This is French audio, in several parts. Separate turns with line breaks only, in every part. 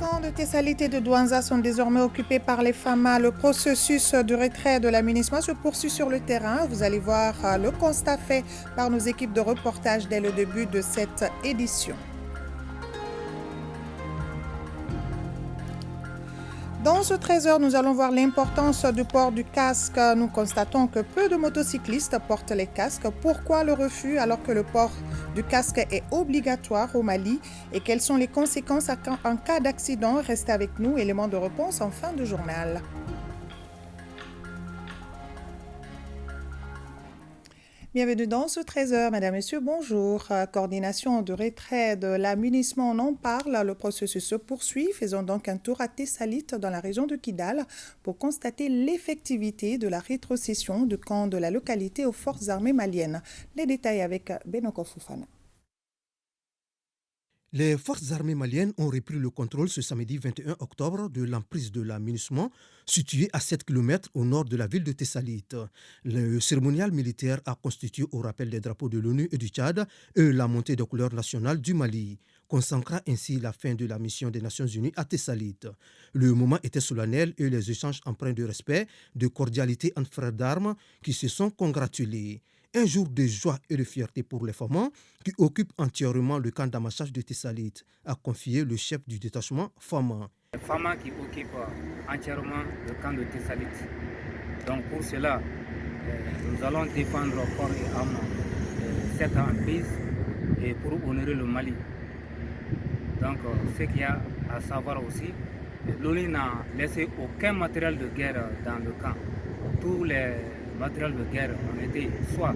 camps de Tessalit et de Douanza sont désormais occupés par les FAMA. Le processus de retrait de la MINUSMA se poursuit sur le terrain. Vous allez voir le constat fait par nos équipes de reportage dès le début de cette édition. Dans ce 13h, nous allons voir l'importance du port du casque. Nous constatons que peu de motocyclistes portent les casques. Pourquoi le refus alors que le port du casque est obligatoire au Mali? Et quelles sont les conséquences en cas d'accident? Restez avec nous, élément de réponse en fin de journal. Bienvenue dans ce 13h, Madame, Messieurs, bonjour. Coordination de retrait de la MINUSMA, on en parle. Le processus se poursuit. Faisons donc un tour à Tessalit, dans la région de Kidal, pour constater l'effectivité de la rétrocession du camp de la localité aux forces armées maliennes. Les détails avec Benoko Foufana.
Les forces armées maliennes ont repris le contrôle ce samedi 21 octobre de l'emprise de la MINUSMA, située à 7 km au nord de la ville de Tessalit. Le cérémonial militaire a constitué au rappel des drapeaux de l'ONU et du Tchad et la montée des couleurs nationales du Mali, consacrant ainsi la fin de la mission des Nations Unies à Tessalit. Le moment était solennel et les échanges empreints de respect, de cordialité entre frères d'armes qui se sont congratulés. Un jour de joie et de fierté pour les FAMA qui occupent entièrement le camp d'amassage de Tessalit, a confié le chef du détachement FAMA.
Les FAMA qui occupent entièrement le camp de Tessalit. Donc pour cela, nous allons défendre corps et âme cette emprise et pour honorer le Mali. Donc ce qu'il y a à savoir aussi, l'ONU n'a laissé aucun matériel de guerre dans le camp. Tous les matériels de guerre ont été soit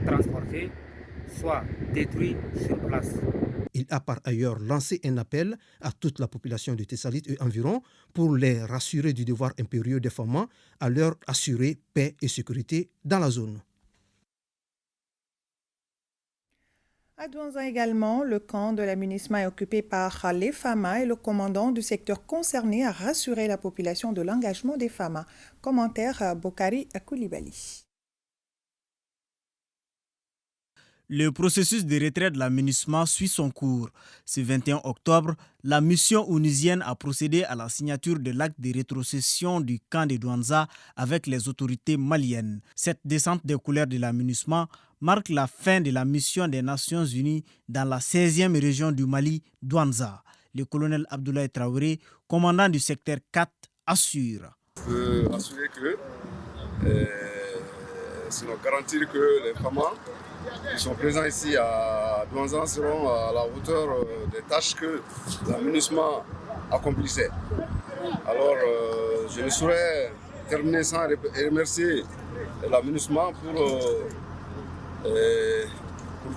transportés, soit détruits sur place.
Il a par ailleurs lancé un appel à toute la population de Tessalit et environ pour les rassurer du devoir impérieux des FAMA à leur assurer paix et sécurité dans la zone.
À Douanza également, le camp de la MINUSMA est occupé par les FAMA et le commandant du secteur concerné a rassuré la population de l'engagement des FAMA. Commentaire Bokari Koulibaly.
Le processus de retrait de la MINUSMA suit son cours. Ce 21 octobre, la mission onusienne a procédé à la signature de l'acte de rétrocession du camp de Douanza avec les autorités maliennes. Cette descente des couleurs de la MINUSMA marque la fin de la mission des Nations Unies dans la 16e région du Mali, Douanza. Le colonel Abdoulaye Traoré, commandant du secteur 4, assure.
Je peux assurer que, sinon garantir que les FAMA qui sont présents ici à Douanza seront à la hauteur des tâches que la MINUSMA accomplissait. Alors, je ne saurais terminer sans remercier la MINUSMA pour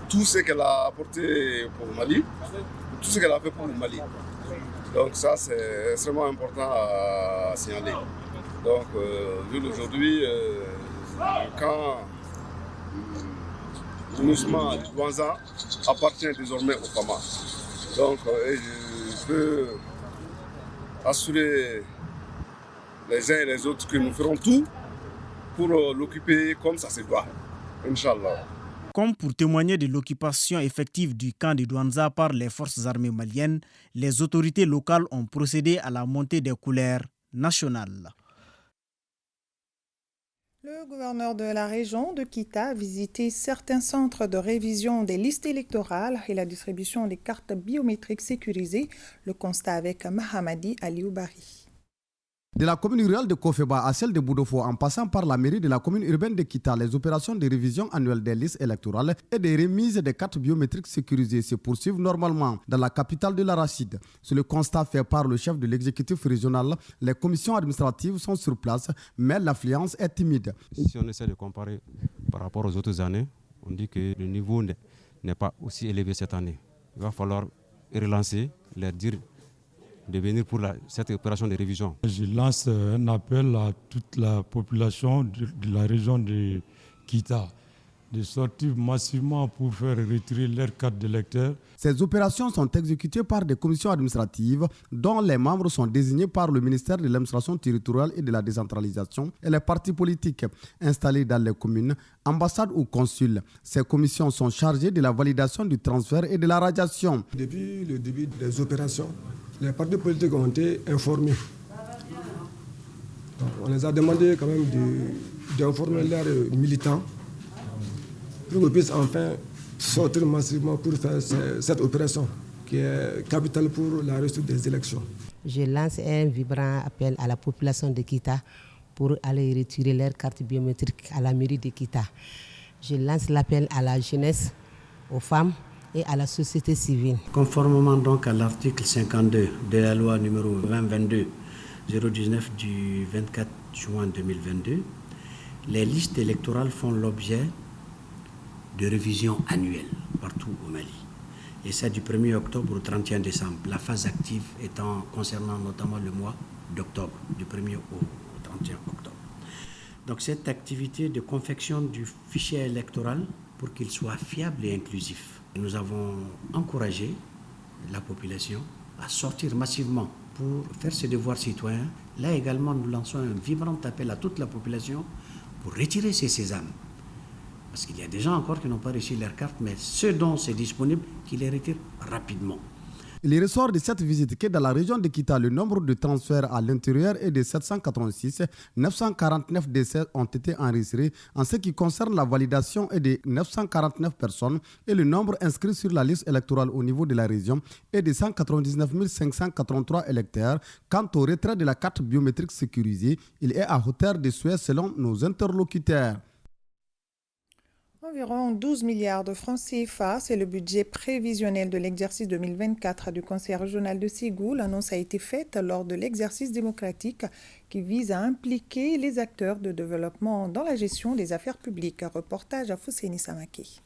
tout ce qu'elle a apporté pour le Mali, pour tout ce qu'elle a fait pour le Mali. Donc ça, c'est extrêmement important à signaler. Donc, aujourd'hui, le camp MINUSMA de Douanza appartient désormais aux FAMA. Donc, je peux assurer les uns et les autres que nous ferons tout pour l'occuper comme ça se doit. Inch'Allah.
Comme pour témoigner de l'occupation effective du camp de Douanza par les forces armées maliennes, les autorités locales ont procédé à la montée des couleurs nationales.
Le gouverneur de la région de Kita a visité certains centres de révision des listes électorales et la distribution des cartes biométriques sécurisées. Le constat avec Mahamadi Alioubari.
De la commune rurale de Kofeba à celle de Boudofo, en passant par la mairie de la commune urbaine de Kita, les opérations de révision annuelle des listes électorales et des remises des cartes biométriques sécurisées se poursuivent normalement dans la capitale de l'Arachide. C'est le constat fait par le chef de l'exécutif régional. Les commissions administratives sont sur place, mais l'affluence est timide.
Si on essaie de comparer par rapport aux autres années, on dit que le niveau n'est pas aussi élevé cette année. Il va falloir relancer, leur dire de venir pour cette opération de révision.
Je lance un appel à toute la population de la région de Kita de sortir massivement pour faire retirer leurs cartes d'électeurs.
Ces opérations sont exécutées par des commissions administratives dont les membres sont désignés par le ministère de l'administration territoriale et de la décentralisation et les partis politiques installés dans les communes, ambassades ou consuls. Ces commissions sont chargées de la validation du transfert et de la radiation.
Depuis le début des opérations, les partis politiques ont été informés. Donc, on les a demandé quand même d'informer leurs militants pour qu'ils puissent enfin sortir massivement pour faire cette opération qui est capitale pour la réussite des élections.
Je lance un vibrant appel à la population de Kita pour aller retirer leur carte biométrique à la mairie de Kita. Je lance l'appel à la jeunesse, aux femmes et à la société civile.
Conformément donc à l'article 52 de la loi numéro 2022-019 du 24 juin 2022, les listes électorales font l'objet de révision annuelle partout au Mali. Et c'est du 1er octobre au 31 décembre, la phase active étant concernant notamment le mois d'octobre, du 1er au 31 octobre. Donc cette activité de confection du fichier électoral pour qu'il soit fiable et inclusif. Nous avons encouragé la population à sortir massivement pour faire ses devoirs citoyens. Là également, nous lançons un vibrant appel à toute la population pour retirer ces sésames. Parce qu'il y a des gens encore qui n'ont pas reçu leur carte, mais ceux dont c'est disponible, qu'ils les retirent rapidement.
Il ressort de cette visite que dans la région de Kita, le nombre de transferts à l'intérieur est de 786. 949 décès ont été enregistrés. En ce qui concerne la validation est de 949 personnes et le nombre inscrit sur la liste électorale au niveau de la région est de 199 583 électeurs. Quant au retrait de la carte biométrique sécurisée, il est à hauteur de souhait selon nos interlocuteurs.
Environ 12 milliards de francs CFA, c'est le budget prévisionnel de l'exercice 2024 du Conseil régional de Ségou. L'annonce a été faite lors de l'exercice démocratique qui vise à impliquer les acteurs de développement dans la gestion des affaires publiques. Reportage à Fousséni Samaki.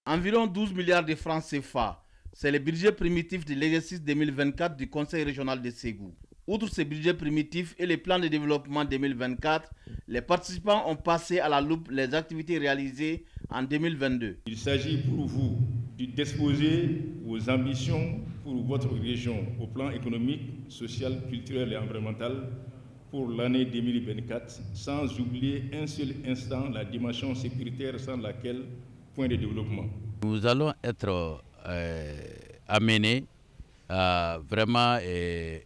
Environ 12 milliards de francs CFA, c'est le budget primitif de l'exercice 2024 du Conseil régional de Ségou. Outre ce budget primitif et les plans de développement 2024, les participants ont passé à la loupe les activités réalisées en 2022.
Il s'agit pour vous d'exposer vos ambitions pour votre région au plan économique, social, culturel et environnemental pour l'année 2024, sans oublier un seul instant la dimension sécuritaire sans laquelle point de développement.
Nous allons être amenés à vraiment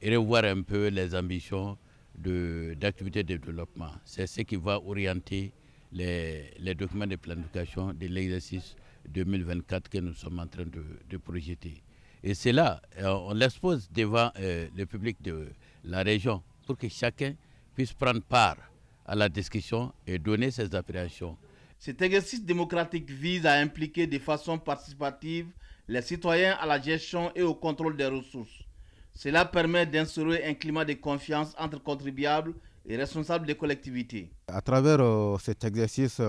revoir un peu les ambitions d'activités de développement. C'est ce qui va orienter les documents de planification de l'exercice 2024 que nous sommes en train de projeter. Et c'est là, on l'expose devant le public de la région pour que chacun puisse prendre part à la discussion et donner ses appréhensions.
Cet exercice démocratique vise à impliquer de façon participative les citoyens à la gestion et au contrôle des ressources. Cela permet d'instaurer un climat de confiance entre contribuables et responsables des collectivités.
À travers cet exercice,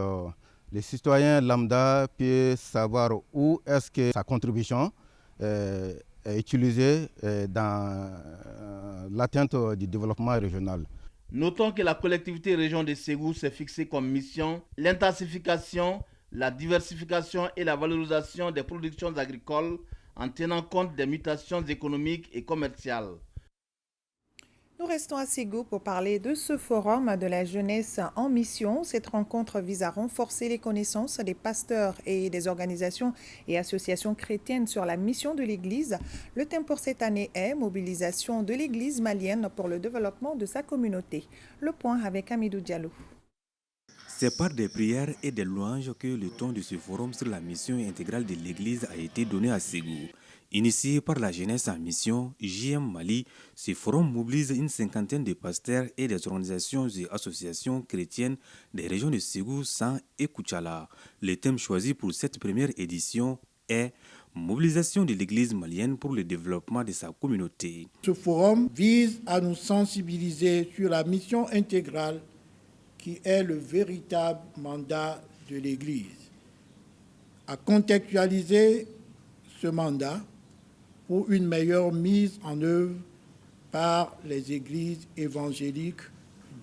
les citoyens lambda peuvent savoir où est-ce que sa contribution est utilisée dans l'atteinte du développement régional.
Notons que la collectivité région de Ségou s'est fixée comme mission l'intensification, la diversification et la valorisation des productions agricoles en tenant compte des mutations économiques et commerciales.
Nous restons à Ségou pour parler de ce forum de la jeunesse en mission. Cette rencontre vise à renforcer les connaissances des pasteurs et des organisations et associations chrétiennes sur la mission de l'Église. Le thème pour cette année est « Mobilisation de l'Église malienne pour le développement de sa communauté ». Le point avec Amidou Diallo.
C'est par des prières et des louanges que le ton de ce forum sur la mission intégrale de l'Église a été donné à Ségou. Initié par la jeunesse en mission, JM Mali, ce forum mobilise une cinquantaine de pasteurs et des organisations et associations chrétiennes des régions de Ségou, San et Koutchala. Le thème choisi pour cette première édition est « Mobilisation de l'Église malienne pour le développement de sa communauté ».
Ce forum vise à nous sensibiliser sur la mission intégrale qui est le véritable mandat de l'Église, à contextualiser ce mandat pour une meilleure mise en œuvre par les églises évangéliques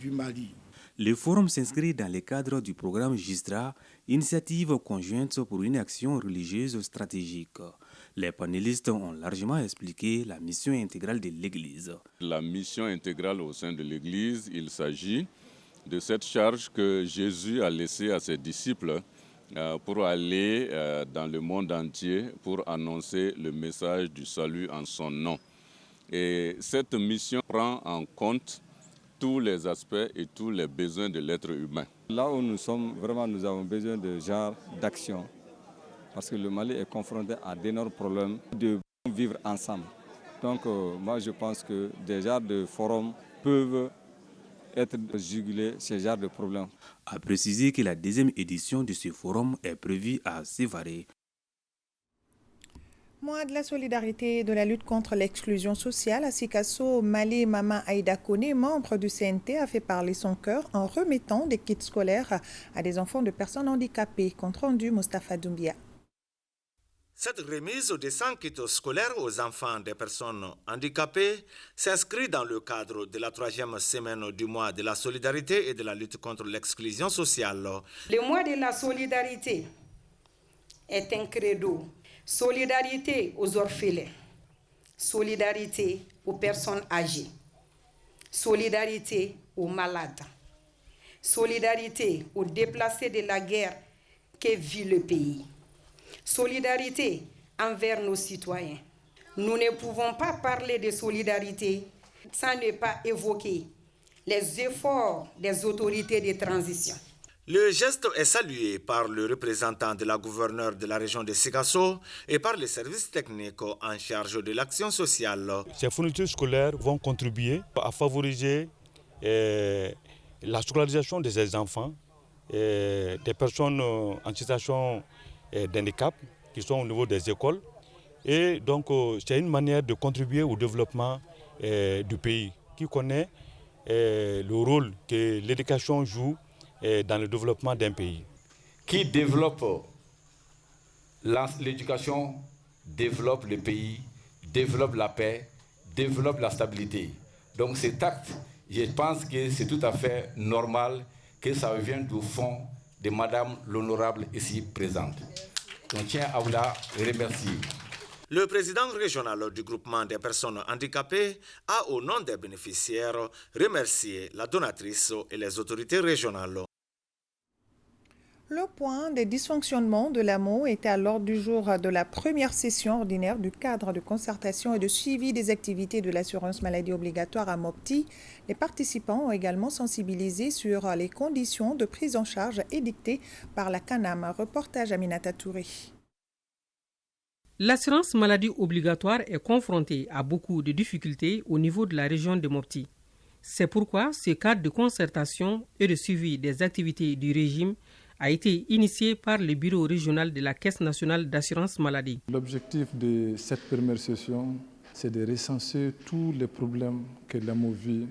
du Mali.
Le forum s'inscrit dans le cadre du programme GISTRA, initiative conjointe pour une action religieuse stratégique. Les panélistes ont largement expliqué la mission intégrale de l'Église.
La mission intégrale au sein de l'Église, il s'agit de cette charge que Jésus a laissée à ses disciples pour aller dans le monde entier pour annoncer le message du salut en son nom. Et cette mission prend en compte tous les aspects et tous les besoins de l'être humain.
Là où nous sommes, vraiment, nous avons besoin de genre d'action. Parce que le Mali est confronté à d'énormes problèmes de vivre ensemble. Donc moi je pense que des genres de forums peuvent être jugulés ces genres de problèmes.
A préciser que la deuxième édition de ce forum est prévue à Sévaré.
Mois de la solidarité et de la lutte contre l'exclusion sociale, à Sikasso, Mali, Mama Aïda Kone, membre du CNT, a fait parler son cœur en remettant des kits scolaires à des enfants de personnes handicapées. Compte rendu Mustapha Doumbia.
Cette remise de 100 kits scolaires aux enfants des personnes handicapées s'inscrit dans le cadre de la 3e semaine du mois de la solidarité et de la lutte contre l'exclusion sociale.
Le mois de la solidarité est un credo. Solidarité aux orphelins, solidarité aux personnes âgées, solidarité aux malades, solidarité aux déplacés de la guerre que vit le pays, solidarité envers nos citoyens. Nous ne pouvons pas parler de solidarité sans ne pas évoquer les efforts des autorités de transition.
Le geste est salué par le représentant de la gouverneure de la région de Sikasso et par les services techniques en charge de l'action sociale.
Ces fournitures scolaires vont contribuer à favoriser la scolarisation de ces enfants, des personnes en situation d'handicap qui sont au niveau des écoles. Et donc c'est une manière de contribuer au développement du pays qui connaît le rôle que l'éducation joue dans le développement d'un pays.
Qui développe l'éducation, développe le pays, développe la paix, développe la stabilité. Donc cet acte, je pense que c'est tout à fait normal que ça vienne du fond de Madame l'honorable ici présente. On tient à vous la remercier.
Le président régional du groupement des personnes handicapées a, au nom des bénéficiaires, remercié la donatrice et les autorités régionales.
Le point des dysfonctionnements de l'AMO était à l'ordre du jour de la première session ordinaire du cadre de concertation et de suivi des activités de l'assurance maladie obligatoire à Mopti. Les participants ont également sensibilisé sur les conditions de prise en charge édictées par la CANAM. Reportage Aminata Touré.
L'assurance maladie obligatoire est confrontée à beaucoup de difficultés au niveau de la région de Mopti. C'est pourquoi ce cadre de concertation et de suivi des activités du régime a été initié par le bureau régional de la Caisse nationale d'assurance maladie.
L'objectif de cette première session, c'est de recenser tous les problèmes que l'AMO vit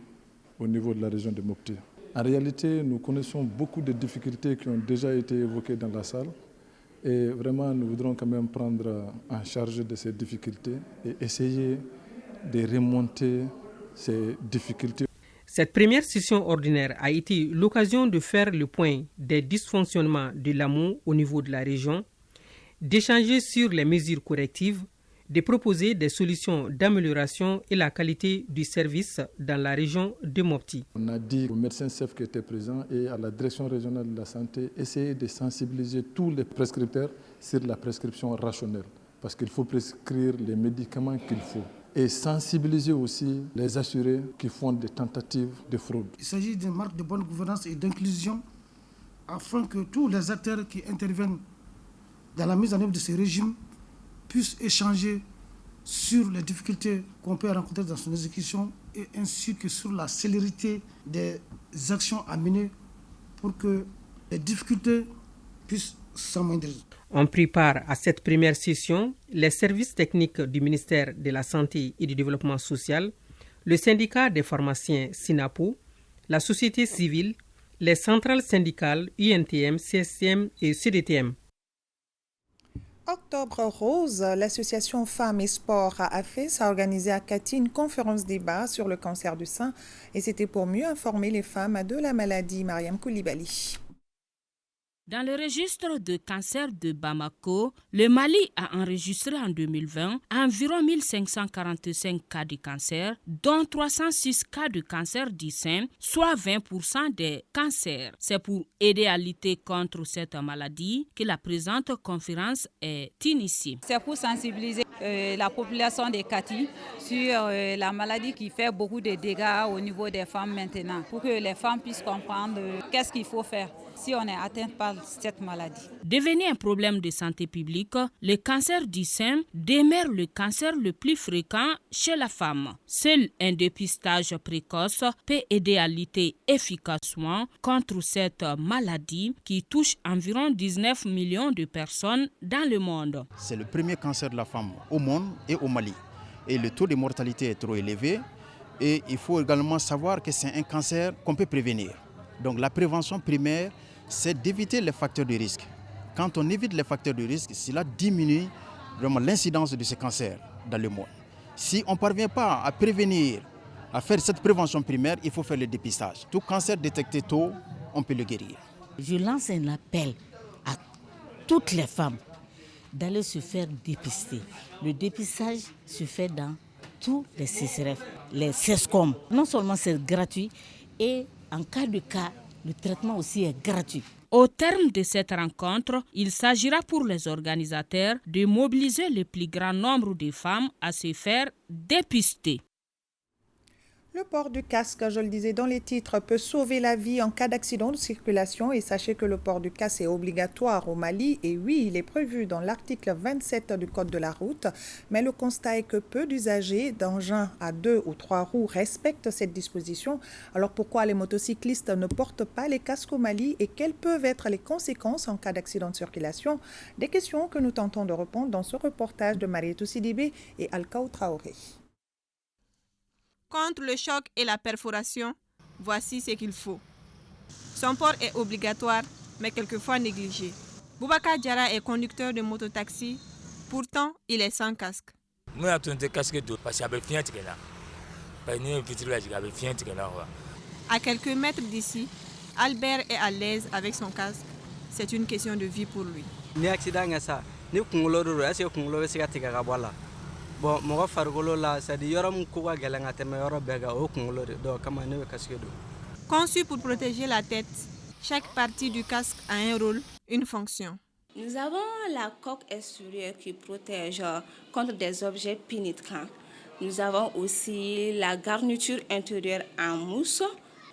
au niveau de la région de Mopti. En réalité, nous connaissons beaucoup de difficultés qui ont déjà été évoquées dans la salle. Et vraiment, nous voudrons quand même prendre en charge de ces difficultés et essayer de remonter ces difficultés.
Cette première session ordinaire a été l'occasion de faire le point des dysfonctionnements de l'AMO au niveau de la région, d'échanger sur les mesures correctives, de proposer des solutions d'amélioration et la qualité du service dans la région de Mopti.
On a dit aux médecins-chefs qui étaient présents et à la direction régionale de la santé, essayer de sensibiliser tous les prescripteurs sur la prescription rationnelle, parce qu'il faut prescrire les médicaments qu'il faut. Et sensibiliser aussi les assurés qui font des tentatives de fraude.
Il s'agit d'une marque de bonne gouvernance et d'inclusion afin que tous les acteurs qui interviennent dans la mise en œuvre de ce régime puissent échanger sur les difficultés qu'on peut rencontrer dans son exécution et ainsi que sur la célérité des actions à mener pour que les difficultés puissent s'amoindrir.
On prit part à cette première session les services techniques du ministère de la Santé et du Développement social, le syndicat des pharmaciens SINAPO, la société civile, les centrales syndicales UNTM, CSCM et CDTM.
Octobre Rose, l'association Femmes et Sport à AFES a organisé à Kati une conférence débat sur le cancer du sein et c'était pour mieux informer les femmes de la maladie. Mariam Koulibaly.
Dans le registre de cancer de Bamako, le Mali a enregistré en 2020 environ 1545 cas de cancer, dont 306 cas de cancer du sein, soit 20% des cancers. C'est pour aider à lutter contre cette maladie que la présente conférence est initiée.
C'est pour sensibiliser la population des Kati sur la maladie qui fait beaucoup de dégâts au niveau des femmes maintenant, pour que les femmes puissent comprendre qu'est-ce qu'il faut faire si on est atteint par cette maladie.
Devenu un problème de santé publique, le cancer du sein demeure le cancer le plus fréquent chez la femme. Seul un dépistage précoce peut aider à lutter efficacement contre cette maladie qui touche environ 19 millions de personnes dans le monde.
C'est le premier cancer de la femme au monde et au Mali. Et le taux de mortalité est trop élevé. Et il faut également savoir que c'est un cancer qu'on peut prévenir. Donc la prévention primaire, c'est d'éviter les facteurs de risque. Quand on évite les facteurs de risque, cela diminue vraiment l'incidence de ce cancer dans le monde. Si on ne parvient pas à prévenir, à faire cette prévention primaire, il faut faire le dépistage. Tout cancer détecté tôt, on peut le guérir.
Je lance un appel à toutes les femmes d'aller se faire dépister. Le dépistage se fait dans tous les CCRF, les CESCOM. Non seulement c'est gratuit, et en cas de cas, le traitement aussi est gratuit.
Au terme de cette rencontre, il s'agira pour les organisateurs de mobiliser le plus grand nombre de femmes à se faire dépister.
Le port du casque, je le disais dans les titres, peut sauver la vie en cas d'accident de circulation et sachez que le port du casque est obligatoire au Mali et oui, il est prévu dans l'article 27 du Code de la route, mais le constat est que peu d'usagers d'engins à 2 ou 3 roues respectent cette disposition. Alors pourquoi les motocyclistes ne portent pas les casques au Mali et quelles peuvent être les conséquences en cas d'accident de circulation? Des questions que nous tentons de répondre dans ce reportage de Marietou Sidibé et Alkaou Traoré.
Contre le choc et la perforation, voici ce qu'il faut. Son port est obligatoire, mais quelquefois négligé. Boubacar Diarra est conducteur de mototaxi, pourtant il est sans casque. À quelques mètres d'ici, Albert est à l'aise avec son casque. C'est une question de vie pour lui.
Bon, mon fargolo là, c'est du yoram kuwa galanga teme yoro bega o kungolo do kama ne casque do.
Conçu pour protéger la tête, chaque partie du casque a un rôle, une fonction.
Nous avons la coque extérieure qui protège contre des objets pénétrants. Nous avons aussi la garniture intérieure en mousse.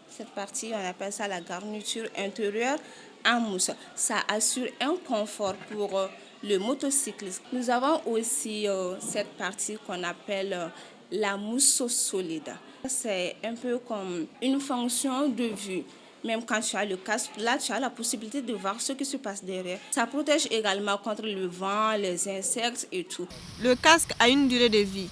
Cette partie, on appelle ça la garniture intérieure en mousse. Ça assure un confort pour le motocycliste. Nous avons aussi cette partie qu'on appelle la mousse solide. C'est un peu comme une fonction de vue. Même quand tu as le casque, là tu as la possibilité de voir ce qui se passe derrière. Ça protège également contre le vent, les insectes et tout.
Le casque a une durée de vie.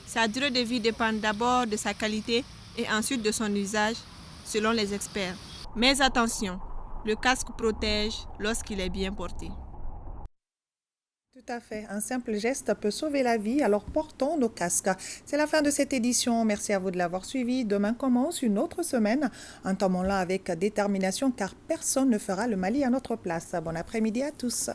Sa durée de vie dépend d'abord de sa qualité et ensuite de son usage, selon les experts. Mais attention, le casque protège lorsqu'il est bien porté.
Tout à fait. Un simple geste peut sauver la vie, alors portons nos casques. C'est la fin de cette édition. Merci à vous de l'avoir suivi. Demain commence une autre semaine. Entamons-la avec détermination car personne ne fera le Mali à notre place. Bon après-midi à tous.